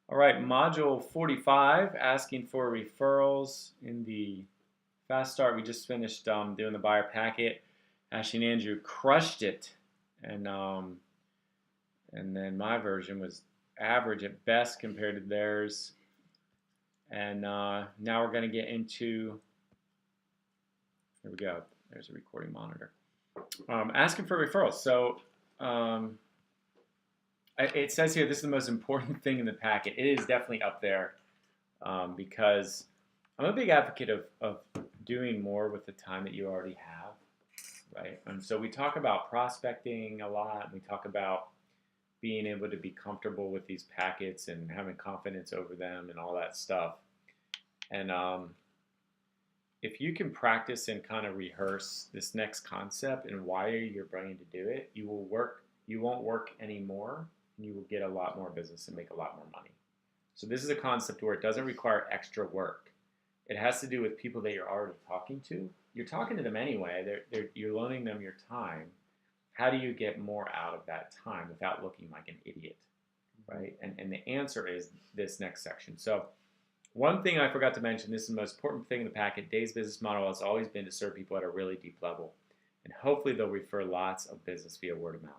All right, module 45, asking for referrals in the fast start. We just finished doing the buyer packet. Ashley and Andrew crushed it, and and then my version was average at best compared to theirs. And now we're going to get into, here we go. There's a recording monitor. Asking for referrals. So um, it says here this is the most important thing in the packet. It is definitely up there because I'm a big advocate of doing more with the time that you already have, right? And so we talk about prospecting a lot. We talk about being able to be comfortable with these packets and having confidence over them and all that stuff. And if you can practice and kind of rehearse this next concept and wire your brain to do it, you will work. You won't work anymore, and you will get a lot more business and make a lot more money. So this is a concept where it doesn't require extra work. It has to do with people that you're already talking to. You're talking to them anyway. You're loaning them your time. How do you get more out of that time without looking like an idiot, right? And the answer is this next section. So one thing I forgot to mention, this is the most important thing in the packet. Dave's business model has always been to serve people at a really deep level. And hopefully they'll refer lots of business via word of mouth.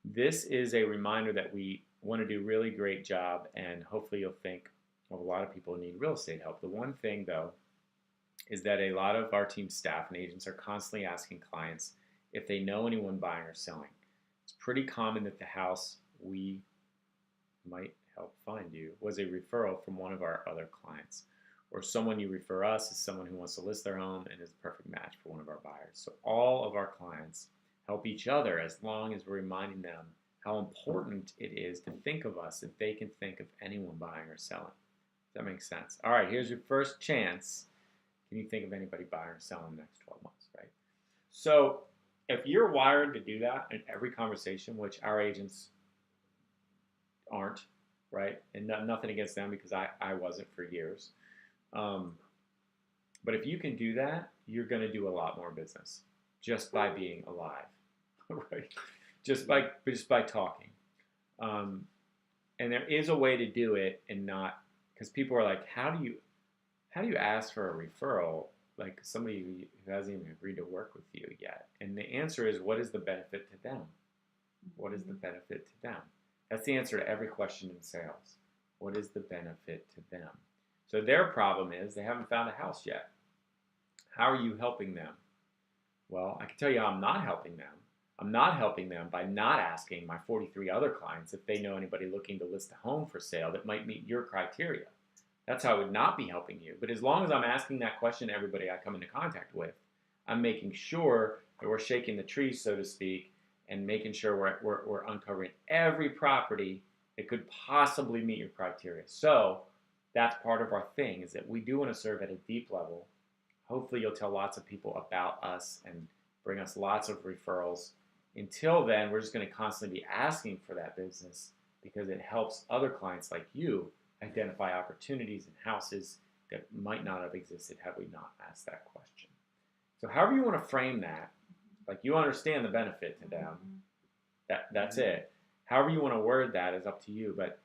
This is a reminder that we want to do a really great job, and hopefully you'll think of a lot of people who need real estate help. The one thing, though, is that a lot of our team staff and agents are constantly asking clients if they know anyone buying or selling. It's pretty common that the house we might help find you was a referral from one of our other clients, or someone you refer us is someone who wants to list their home and is a perfect match for one of our buyers. So all of our clients help each other as long as we're reminding them how important it is to think of us if they can think of anyone buying or selling. Does that make sense? All right, here's your first chance. Can you think of anybody buying or selling in the next 12 months, right? So if you're wired to do that in every conversation, which our agents aren't, right? And nothing against them because I wasn't for years. But if you can do that, you're going to do a lot more business just by being alive, right? Just by talking. And there is a way to do it and not, because people are like, how do you ask for a referral like somebody who hasn't even agreed to work with you yet? And the answer is, what is the benefit to them? What is the benefit to them? That's the answer to every question in sales. What is the benefit to them? So their problem is they haven't found a house yet. How are you helping them? Well, I can tell you how I'm not helping them. I'm not helping them by not asking my 43 other clients if they know anybody looking to list a home for sale that might meet your criteria. That's how I would not be helping you. But as long as I'm asking that question to everybody I come into contact with, I'm making sure that we're shaking the trees, so to speak, and making sure we're uncovering every property that could possibly meet your criteria. So that's part of our thing, is that we do want to serve at a deep level. Hopefully you'll tell lots of people about us and bring us lots of referrals. Until then, we're just going to constantly be asking for that business because it helps other clients like you identify opportunities in houses that might not have existed had we not asked that question. So however you want to frame that, like you understand the benefit to them, that's it. However you want to word that is up to you, but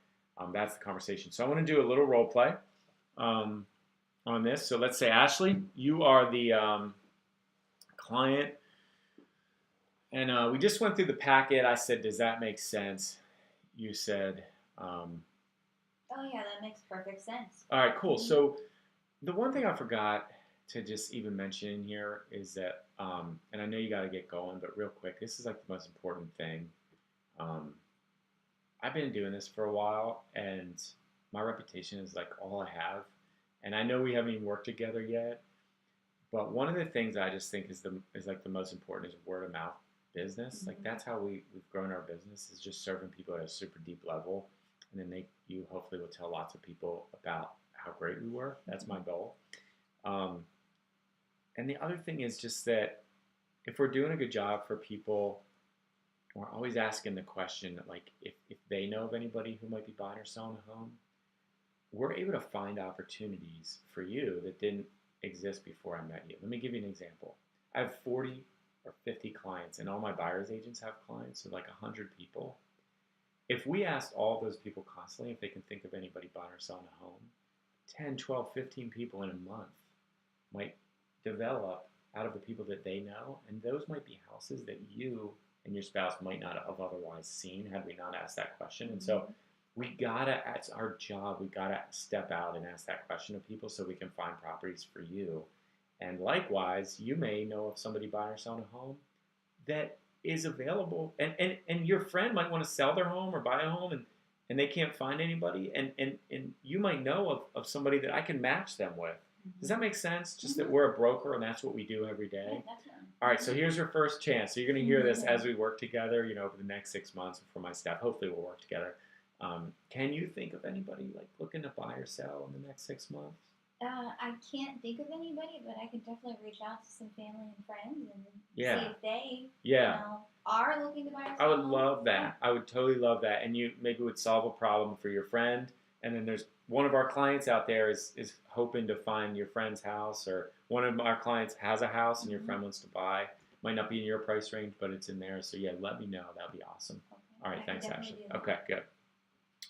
that's the conversation. So I want to do a little role play on this. So let's say, Ashley, you are the client, and we just went through the packet. I said, does that make sense? You said, oh yeah, that makes perfect sense. All right, cool. So the one thing I forgot to just even mention here is that, and I know you got to get going, but real quick, this is like the most important thing. I've been doing this for a while, and my reputation is like all I have. And I know we haven't even worked together yet, but one of the things I just think is like the most important is word of mouth business. Like that's how we've grown our business, is just serving people at a super deep level, and then you hopefully will tell lots of people about how great we were. That's my goal. And the other thing is just that if we're doing a good job for people, we're always asking the question, like if they know of anybody who might be buying or selling a home, we're able to find opportunities for you that didn't exist before I met you. Let me give you an example. I have 40 or 50 clients, and all my buyer's agents have clients, so like 100 people. if we asked all those people constantly if they can think of anybody buying or selling a home, 10, 12, 15 people in a month might develop out of the people that they know. And those might be houses that you and your spouse might not have otherwise seen had we not asked that question. And so it's our job, we gotta step out and ask that question of people so we can find properties for you. And likewise, you may know of somebody buying or selling a home that is available, and your friend might want to sell their home or buy a home, and they can't find anybody, and you might know of somebody that I can match them with. Does that make sense? Just that we're a broker, and that's what we do every day. Yeah, definitely. All right, so here's your first chance. So you're going to hear this as we work together, over the next 6 months for my staff. Hopefully we'll work together. Can you think of anybody like looking to buy or sell in the next 6 months? I can't think of anybody, but I could definitely reach out to some family and friends and see Yeah. if they, Yeah. are looking to buy or I sell would a home. love that. I would totally love that. And you maybe would solve a problem for your friend. And then there's one of our clients out there is hoping to find your friend's house, or one of our clients has a house and your friend wants to buy. Might not be in your price range, but it's in there. So yeah, let me know. That would be awesome. Okay. All right, I can thanks, definitely Ashley. do that. Okay, good.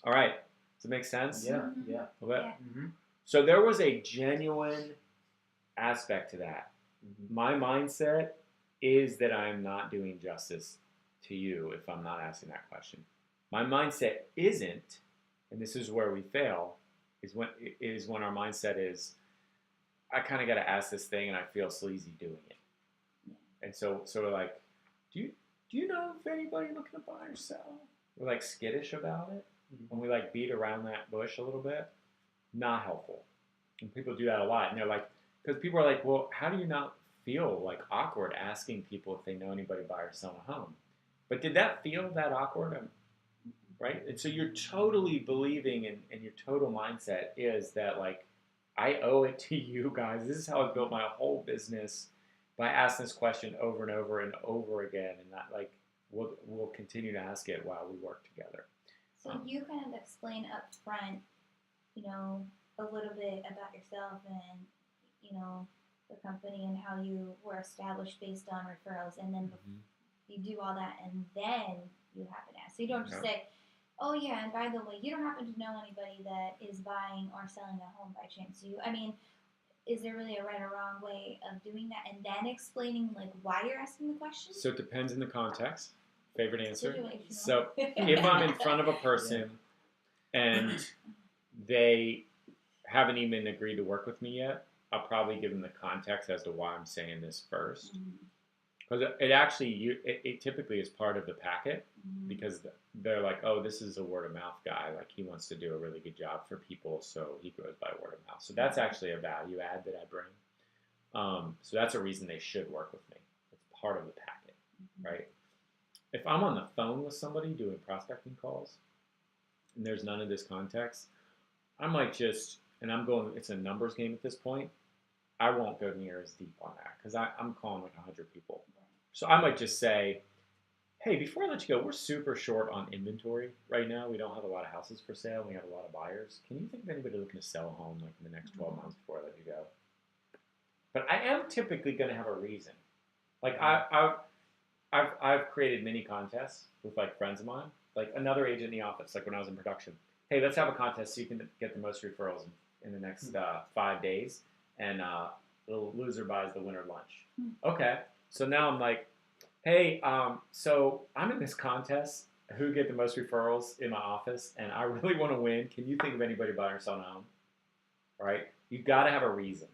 All right. Does it make sense? Yeah, Mhm. yeah. A little bit? Yeah. Mm-hmm. So there was a genuine aspect to that. Mm-hmm. My mindset is that I am not doing justice to you if I'm not asking that question. My mindset isn't, and this is where we fail, is when our mindset is, I kind of got to ask this thing and I feel sleazy doing it. And so we're like, do you know if anybody looking to buy or sell? We're like skittish about it. Mm-hmm. And we like beat around that bush a little bit. Not helpful. And people do that a lot. And they're like, because people are like, well, how do you not feel like awkward asking people if they know anybody buy or sell a home? But did that feel that awkward? Right? And so you're totally believing, and your total mindset is that, like, I owe it to you guys. This is how I built my whole business, by asking this question over and over and over again. And that, like, we'll continue to ask it while we work together. So you kind of explain up front, a little bit about yourself and, the company and how you were established based on referrals, and then you do all that, and then you happen to ask. So you don't just say, oh yeah, and by the way, you don't happen to know anybody that is buying or selling a home by chance. Is there really a right or wrong way of doing that, and then explaining like why you're asking the question? So it depends in the context. Favorite answer. Situational. So if I'm in front of a person and they haven't even agreed to work with me yet, I'll probably give them the context as to why I'm saying this first. Because it typically is part of the packet, because they're like, oh, this is a word of mouth guy. Like, he wants to do a really good job for people, so he grows by word of mouth. So that's actually a value add that I bring. So that's a reason they should work with me. It's part of the packet, right? If I'm on the phone with somebody doing prospecting calls, and there's none of this context, I might just, and it's a numbers game at this point, I won't go near as deep on that, because I'm calling like 100 people. So I might just say, hey, before I let you go, we're super short on inventory right now. We don't have a lot of houses for sale. We have a lot of buyers. Can you think of anybody looking to sell a home like in the next 12 months before I let you go? But I am typically going to have a reason. Like, I've created mini contests with like friends of mine, like another agent in the office, like when I was in production. Hey, let's have a contest so you can get the most referrals in the next 5 days, and the loser buys the winner lunch. Okay, so now I'm like, hey, so I'm in this contest, who get the most referrals in my office, and I really want to win. Can you think of anybody buying or selling a home? All right, you got to have a reason.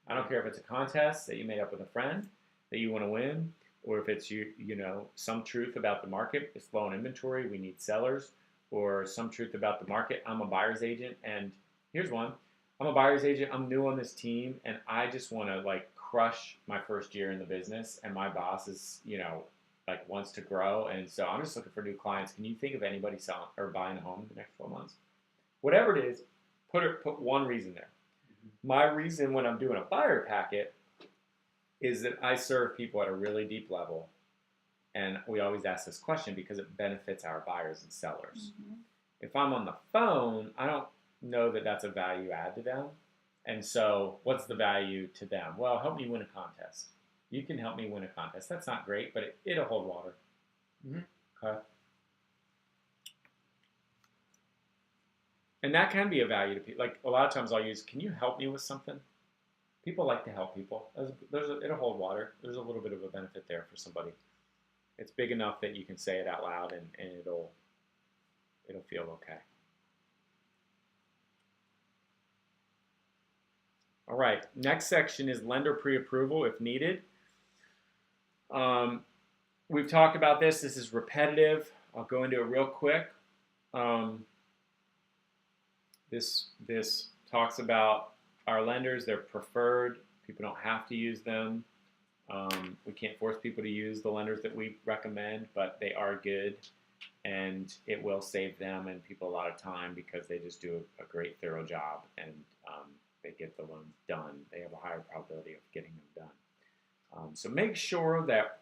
I don't care if it's a contest that you made up with a friend that you want to win, or if it's some truth about the market, it's low in inventory, we need sellers, or some truth about the market. I'm a buyer's agent, and here's one. I'm a buyer's agent, I'm new on this team, and I just want to like crush my first year in the business, and my boss is, wants to grow, and so I'm just looking for new clients. Can you think of anybody selling or buying a home in the next 12 months? Whatever it is, put one reason there. My reason when I'm doing a buyer packet is that I serve people at a really deep level, and we always ask this question because it benefits our buyers and sellers. If I'm on the phone, I don't know that that's a value add to them, and so what's the value to them? Well, help me win a contest. You can help me win a contest. That's not great, but it'll hold water. Okay. And that can be a value to people. Like a lot of times I'll use, can you help me with something? People like to help people. It'll hold water. There's a little bit of a benefit there for somebody. It's big enough that you can say it out loud and it'll feel okay. All right, next section is lender pre-approval if needed. We've talked about this. This is repetitive. I'll go into it real quick. This talks about our lenders. They're preferred. People don't have to use them. We can't force people to use the lenders that we recommend, but they are good, and it will save them and people a lot of time because they just do a great, thorough job, and they get the loans done. They have a higher probability of getting them done. So make sure that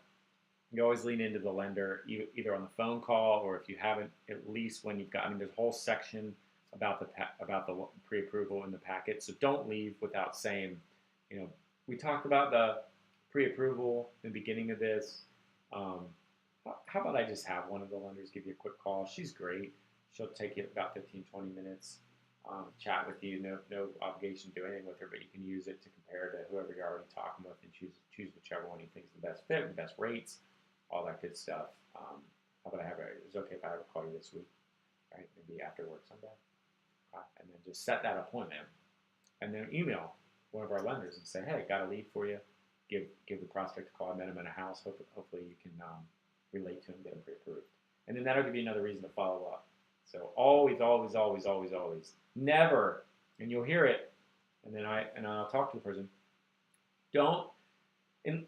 you always lean into the lender, either on the phone call or if you haven't, at least when you've got. I mean, there's a whole section about the pre-approval in the packet. So don't leave without saying, we talked about the pre-approval in the beginning of this. How about I just have one of the lenders give you a quick call? She's great. She'll take you about 15, 20 minutes, chat with you. No obligation to do anything with her, but you can use it to compare to whoever you're already talking with and choose whichever one you think is the best fit, the best rates, all that good stuff. How about it's okay if I have a call you this week, right? Maybe after work someday. And then just set that appointment, and then email one of our lenders and say, hey, got a lead for you. Give the prospect a call. I met him in a house. Hopefully you can relate to him, get him pre-approved. And then that'll give you another reason to follow up. So always, always, always, always, always, never, and you'll hear it, and then I'll talk to the person. Don't,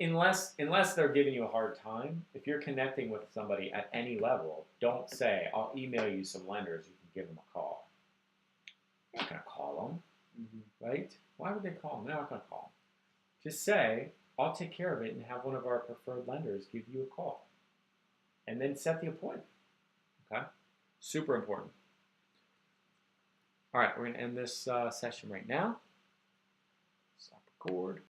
unless they're giving you a hard time, if you're connecting with somebody at any level, don't say, I'll email you some lenders, you can give them a call. You're not going to call them, right? Why would they call them? They're not going to call them. Just say, I'll take care of it and have one of our preferred lenders give you a call. And then set the appointment, okay? Super important. All right, we're going to end this session right now. Stop record.